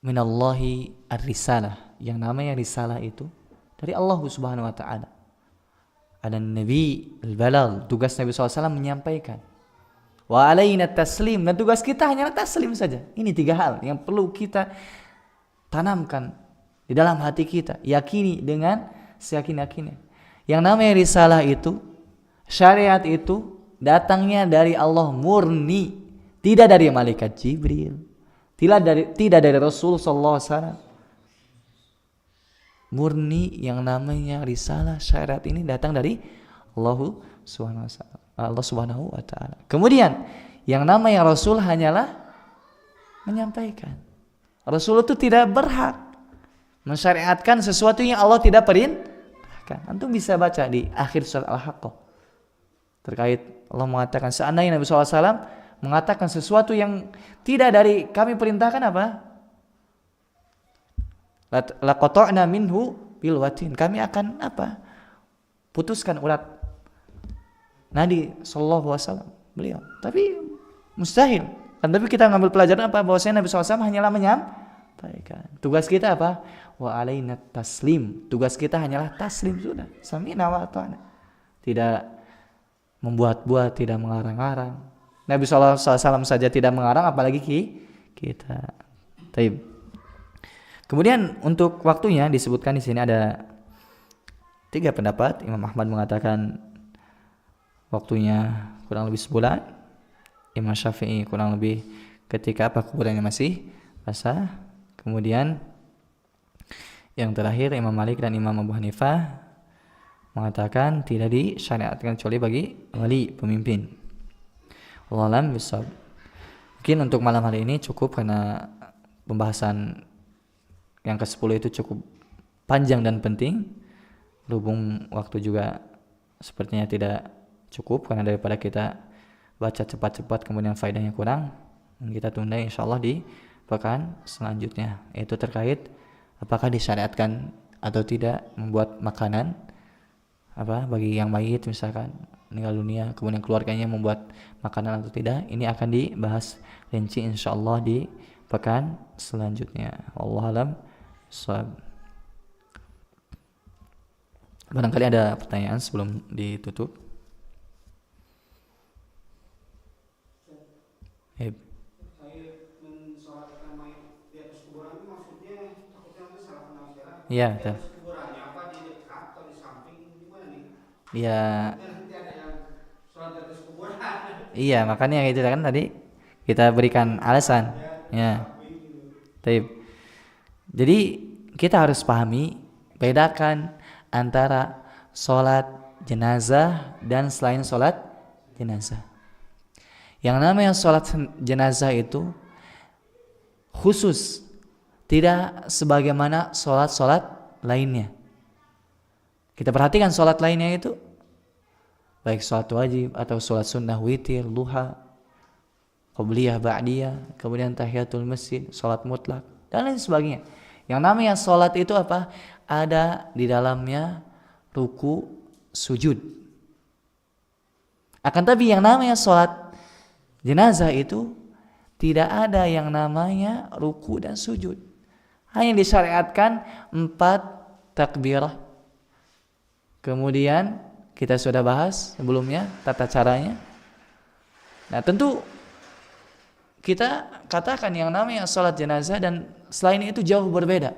Minallahi ar-risalah. Yang namanya risalah itu dari Allah Subhanahu wa ta'ala. Ada Nabi al-balagh, tugas Nabi SAW menyampaikan. Wa alaina taslim, dan tugas kita hanyalah taslim saja. Ini 3 hal yang perlu kita tanamkan di dalam hati kita, yakini dengan seyakin-yakinnya. Yang namanya risalah itu, syariat itu datangnya dari Allah murni, tidak dari malaikat Jibril, tidak dari Rasul sallallahu alaihi wasallam. Murni yang namanya risalah syariat ini datang dari Allah Subhanahu wa ta'ala. Kemudian yang namanya Rasul hanyalah menyampaikan. Rasul itu tidak berhak mensyariatkan sesuatu yang Allah tidak perintahkan. Antum bisa baca di akhir surat Al-Haqqah terkait Allah mengatakan seandainya Nabi SAW mengatakan sesuatu yang tidak dari kami perintahkan, apa? Laqata'na minhu bil watin, kami akan apa? Putuskan urat Nabi sallallahu alaihi wasallam beliau. Tapi mustahil. Kan tapi kita ngambil pelajaran apa? Bahwasanya Nabi SAW hanyalah menyampaikan. Tugas kita apa? Wa alaina taslim. Tugas kita hanyalah taslim, sudah. Sami'na wa ata'na. Tidak membuat-buat, tidak mengarang-arang. Nabi SAW saja tidak mengarang, apalagi kita. Taib. Kemudian untuk waktunya disebutkan di sini ada 3 pendapat. Imam Ahmad mengatakan waktunya kurang lebih sebulan. Imam Syafi'i kurang lebih ketika kuburannya masih basah. Kemudian yang terakhir Imam Malik dan Imam Abu Hanifah mengatakan tidak disyariatkan kecuali bagi wali pemimpin. Wallahu a'lam bishawab. Mungkin untuk malam hari ini cukup karena pembahasan yang ke-10 itu cukup panjang dan penting. Berhubung waktu juga sepertinya tidak cukup karena daripada kita baca cepat-cepat kemudian faedahnya kurang, kita tunda insyaallah di pekan selanjutnya, yaitu terkait apakah disyariatkan atau tidak membuat makanan bagi yang mayit, misalkan meninggal dunia kemudian keluarganya membuat makanan atau tidak. Ini akan dibahas rinci insyaallah di pekan selanjutnya. Wallahu a'lam bishawab. Barangkali ada pertanyaan sebelum ditutup. Iya, betul. Iya. Iya, makanya itu kan tadi kita berikan alasan. Ya. Taib. Jadi kita harus pahami, bedakan antara sholat jenazah dan selain sholat jenazah. Yang namanya sholat jenazah itu khusus, tidak sebagaimana sholat-sholat lainnya. Kita perhatikan sholat lainnya itu, baik sholat wajib atau sholat sunnah, witir, duha, qabliyah, ba'diyah, kemudian tahiyatul masjid, sholat mutlak, dan lain sebagainya. Yang namanya sholat itu apa? Ada di dalamnya ruku, sujud. Akan tapi yang namanya sholat jenazah itu tidak ada yang namanya ruku dan sujud. Hanya disyariatkan 4 takbirah. Kemudian kita sudah bahas sebelumnya tata caranya. Nah, tentu kita katakan yang namanya salat jenazah dan selain itu jauh berbeda.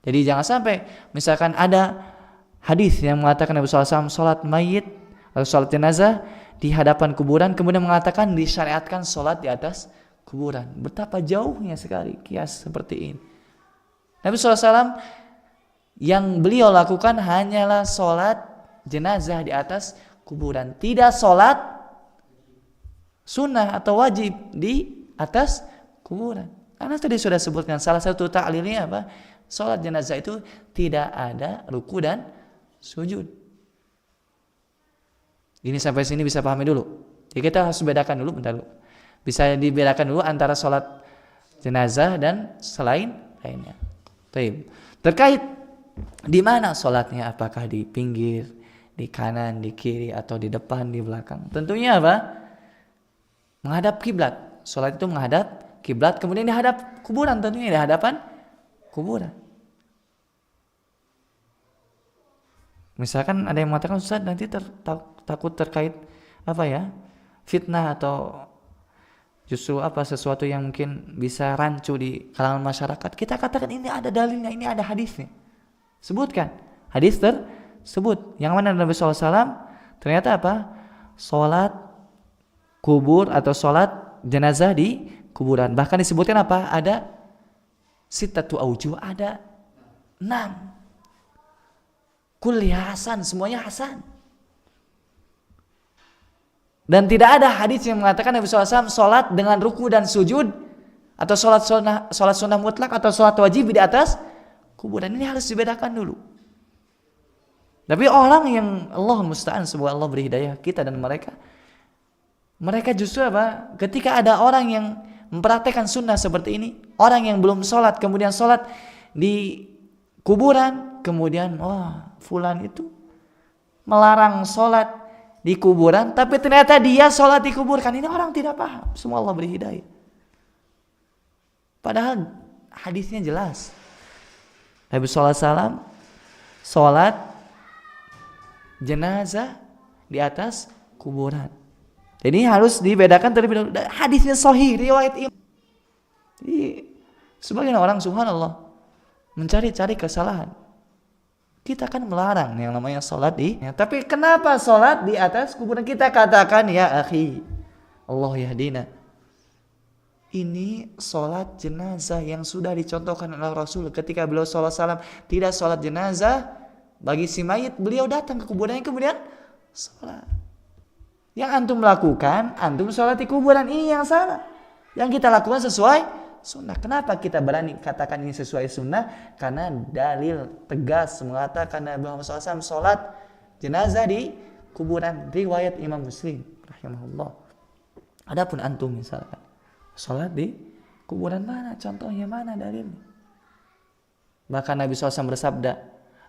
Jadi jangan sampai misalkan ada hadis yang mengatakan Nabi SAW salat mayit atau salat jenazah di hadapan kuburan, kemudian mengatakan disyariatkan salat di atas kuburan. Betapa jauhnya sekali kias seperti ini. Nabi SAW yang beliau lakukan hanyalah salat jenazah di atas kuburan, tidak salat sunnah atau wajib di atas kuburan. Karena tadi sudah sebutkan salah satu ta'lilnya apa? Salat jenazah itu tidak ada ruku dan sujud. Ini sampai sini bisa pahami dulu. Jadi kita harus bedakan dulu, bentar dulu. Bisa dibedakan dulu antara salat jenazah dan selain lainnya. Baik. Terkait di mana salatnya, apakah di pinggir, di kanan, di kiri, atau di depan, di belakang? Tentunya apa? Menghadap kiblat. Salat itu menghadap kiblat, kemudian dihadap kuburan, tentunya di hadapan kuburan. Misalkan ada yang mengatakan Ustaz nanti takut terkait apa ya? Fitnah atau justru apa sesuatu yang mungkin bisa rancu di kalangan masyarakat. Kita katakan ini ada dalilnya, ini ada hadisnya. Sebutkan hadis tersebut. Yang mana Nabi SAW ternyata apa? Salat kubur atau salat jenazah di kuburan. Bahkan disebutkan apa? Ada sittatu aujuh, ada 6. Kulli hasan, semuanya hasan. Dan tidak ada hadis yang mengatakan Nabi SAW salat dengan ruku dan sujud atau salat sunnah mutlak atau salat wajib di atas kuburan. Ini harus dibedakan dulu. Tapi orang yang Allah musta'an, semoga Allah beri hidayah kita dan mereka justru apa? Ketika ada orang yang mempraktekkan sunnah seperti ini, orang yang belum sholat kemudian sholat di kuburan, kemudian fulan itu melarang sholat di kuburan, tapi ternyata dia sholat di kuburan. Ini orang tidak paham. Semoga Allah beri hidayah. Padahal hadisnya jelas. Nabi SAW sholat jenazah di atas kuburan. Jadi harus dibedakan terlebih dahulu. Hadisnya sahih, riwayat Imam. Jadi sebagian orang subhanallah mencari-cari kesalahan. Kita kan melarang yang namanya salat tapi kenapa salat di atas kuburan? Kita katakan ya akhi, Allah yahdina. Ini salat jenazah yang sudah dicontohkan oleh Rasul ketika beliau sallallahu alaihi wasallam tidak salat jenazah bagi si mayit, beliau datang ke kuburannya kemudian salat. Yang antum lakukan, antum sholat di kuburan, ini yang salah. Yang kita lakukan sesuai sunnah. Kenapa kita berani katakan ini sesuai sunnah? Karena dalil tegas mengatakan Nabi Muhammad SAW sholat jenazah di kuburan. Riwayat Imam Muslim rahimahullah. Adapun antum misalkan sholat di kuburan, mana contohnya, mana dalilnya? Bahkan Nabi SAW bersabda,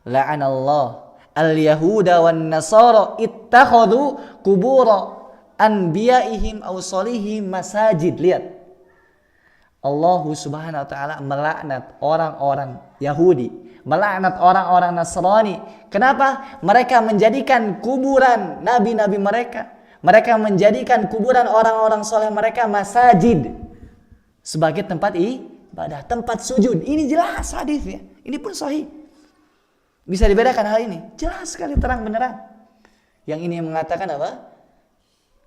la'anallah al-yahuda wan nasara ittakhadhu qubura anbiya'ihim aw salihim masajid. Lihat, Allah Subhanahu wa taala melaknat orang-orang Yahudi, melaknat orang-orang Nasrani. Kenapa? Mereka menjadikan kuburan nabi-nabi mereka, mereka menjadikan kuburan orang-orang soleh mereka masajid, sebagai tempat ibadah, tempat sujud. Ini jelas hadisnya, ini pun sahih. Bisa dibedakan hal ini, jelas sekali, terang benerang. Yang ini mengatakan apa?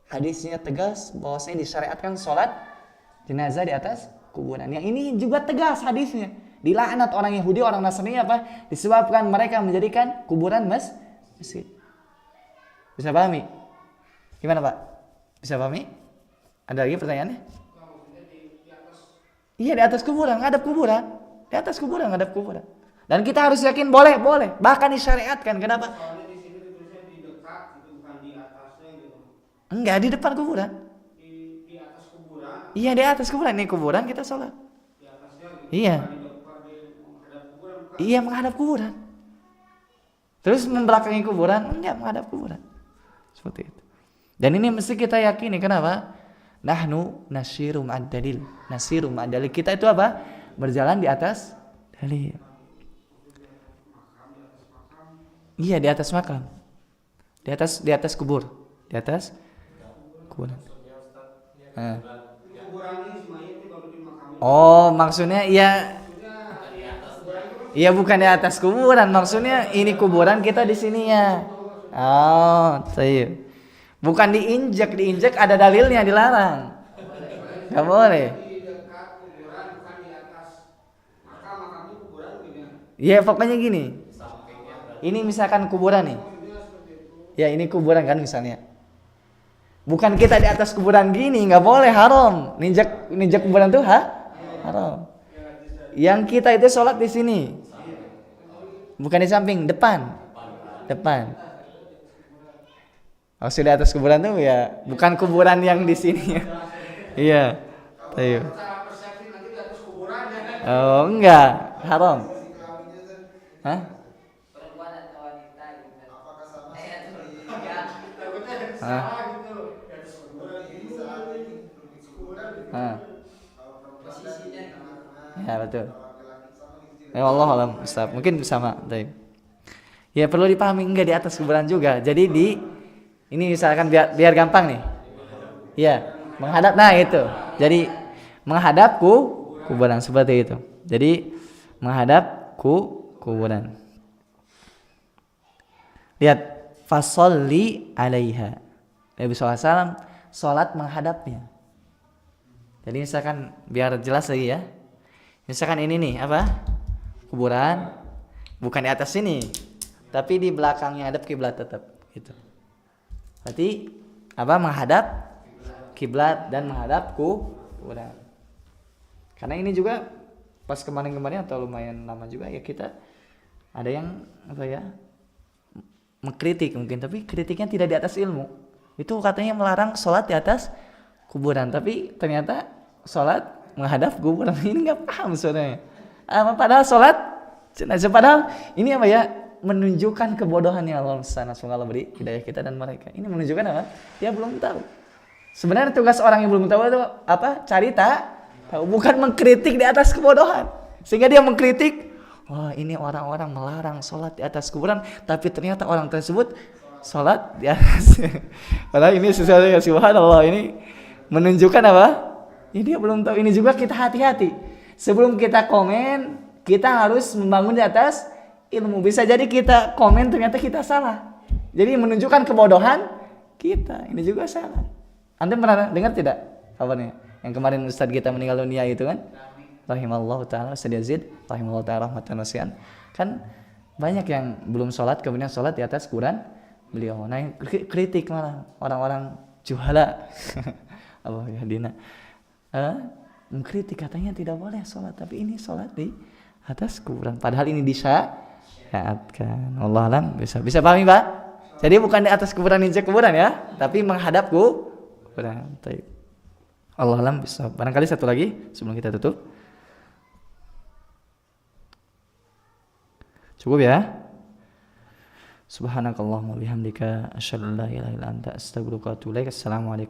Hadisnya tegas bahwasanya disyariatkan sholat jenazah di atas kuburan. Yang ini juga tegas hadisnya, dilaknat orang Yahudi, orang Nasrani apa? Disebabkan mereka menjadikan kuburan masjid. Bisa pahami? Gimana Pak? Bisa pahami? Ada lagi pertanyaannya? Iya, di atas kuburan, ngadap kuburan. Di atas kuburan, ngadap kuburan. Dan kita harus yakin boleh, bahkan disyariatkan. Kenapa?
Soalnya di sini ditulisnya di dekat, itu bukan di atasnya gitu.
Enggak, di depan kuburan.
Di atas kuburan.
Iya, di atas kuburan. Ini kuburan kita sholat.
Di atasnya gitu.
Iya.
Bukan di menghadap kuburan, bukan.
Iya, menghadap kuburan. Terus membelakangi kuburan? Enggak, menghadap kuburan. Seperti itu. Dan ini mesti kita yakini. Kenapa? Nahnu nasiru ma'ad dalil. Nasiru ma'ad dalil. Kita itu apa? Berjalan di atas dalil. Iya, di atas makam. Di atas kubur. Di atas kuburan.
Kuburan ini si mayat ini baru dimakami.
Oh, maksudnya iya. Iya, bukan di atas kuburan. Maksudnya ini kuburan, kita di sini ya. Oh, iya. Bukan diinjak ada dalilnya dilarang. Gak boleh.
Di dekat kuburan, bukan di atas makam itu kuburan gitu.
Iya, pokoknya gini. Ini misalkan kuburan nih. Ya, ini kuburan kan misalnya. Bukan kita di atas kuburan gini, nggak boleh, haram. Ninjak kuburan tuh haram. Yang kita itu sholat di sini. Bukan di samping, depan. Oh, sudah atas kuburan tuh ya, bukan kuburan yang di sini. Iya. Ayo. Oh, enggak, haram. Hah? Ya, betul. Ya Allah alam, Ustaz. Mungkin sama. Ya perlu dipahami, enggak di atas kuburan juga. Jadi ini misalkan biar gampang nih. Ya, menghadap, nah itu. Jadi menghadap kuburan seperti itu. Jadi menghadap kuburan. Lihat, fasolli alaiha. Nabi SAW sholat menghadapnya. Jadi misalkan biar jelas lagi ya. Misalkan ini nih apa? Kuburan, bukan di atas sini, tapi di belakangnya hadap kiblat tetap gitu. Berarti apa? Menghadap kiblat dan menghadap kuburan. Karena ini juga pas kemarin-kemarin atau lumayan lama juga ya, kita ada yang apa ya? Mengkritik mungkin, tapi kritiknya tidak di atas ilmu. Itu katanya melarang sholat di atas kuburan, tapi ternyata sholat menghadap kuburan. Ini nggak paham sebenarnya. Padahal sholat jenazah, padahal ini apa ya? Menunjukkan kebodohannya. Allah Subhanahu wa taala beri hidayah kita dan mereka. Ini menunjukkan apa? Dia belum tahu. Sebenarnya tugas orang yang belum tahu itu apa? Cari tahu, bukan mengkritik di atas kebodohan. Sehingga dia mengkritik, wah ini orang-orang melarang sholat di atas kuburan, tapi ternyata orang tersebut sholat di atas. Padahal ini sesuatu yang subhanallah, ini menunjukkan apa? Ini dia belum tahu. Ini juga kita hati-hati. Sebelum kita komen, kita harus membangun di atas ilmu. Bisa jadi kita komen ternyata kita salah. Jadi menunjukkan kebodohan kita. Ini juga salah. Anda pernah dengar tidak kabarnya? Yang kemarin Ustadz kita meninggal dunia itu kan? Rahimallahu ta'ala Ustadz Yazid, rahimallahu ta'ala rahmatan wasi'an. Kan banyak yang belum sholat, kemudian sholat di atas kuburan beliau. Nah, yang kritik malah orang-orang juhala. Allah ya dina. Mengkritik, katanya tidak boleh sholat, tapi ini sholat di atas kuburan. Padahal ini disyariatkan. Allah alam, bisa pahami Pak? Jadi bukan di atas kuburan, injak kuburan ya, tapi menghadap kuburan. Allah alam bisa. Barangkali satu lagi sebelum kita tutup. Cukup ya? Subhanakallahumma bihamdika asyhadu an la ilaha illa anta astaghfiruka wa atubu ilaik. Assalamualaikum.